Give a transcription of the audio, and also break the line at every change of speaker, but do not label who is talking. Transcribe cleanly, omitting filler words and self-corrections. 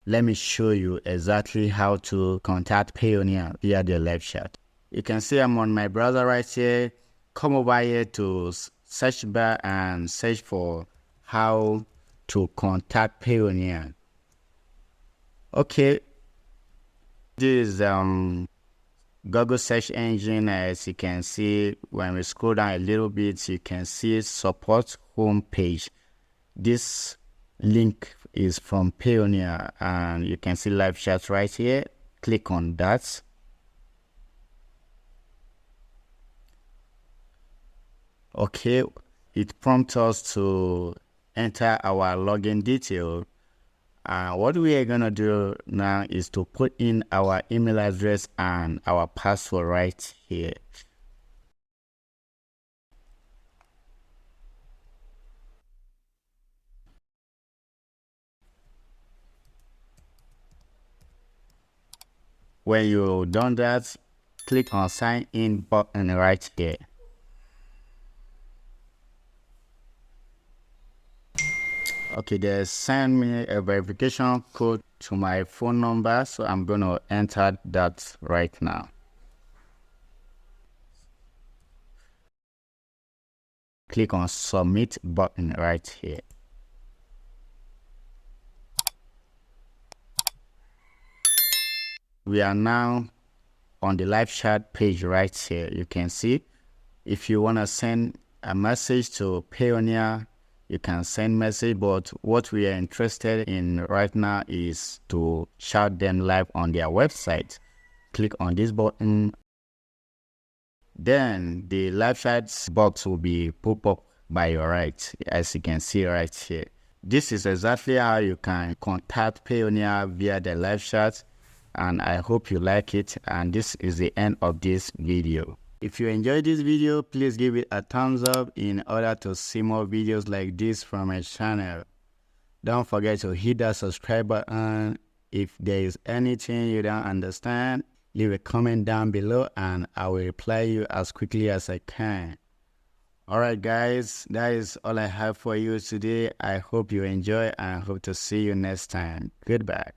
let me show you exactly how to contact Payoneer via the live chat. You can see I'm on my browser right here. Come over here to search bar and search for how to contact Payoneer. Okay, this is Google search engine. As you can see, when we scroll down a little bit, you can see support home page. This link is from Payoneer, and you can see live chat right here. Click on that. Okay, it prompts us to enter our login detail. What we are gonna do now is to put in our email address and our password right here. When you've done that, click on sign in button right here. Okay, they send me a verification code to my phone number, so I'm gonna enter that right now. Click on submit button right here. We are now on the live chat page right here. You can see if you want to send a message to Payoneer, you can send message, but what we are interested in right now is to shout them live on their website. Click on this button. Then the live chat box will be pop up by your right, as you can see right here. This is exactly how you can contact Payoneer via the live chat, and I hope you like it. And this is the end of this video. If you enjoyed this video, please give it a thumbs up in order to see more videos like this from my channel. Don't forget to hit that subscribe button. If there is anything you don't understand, leave a comment down below and I will reply you as quickly as I can. Alright guys, that is all I have for you today. I hope you enjoy and hope to see you next time. Goodbye.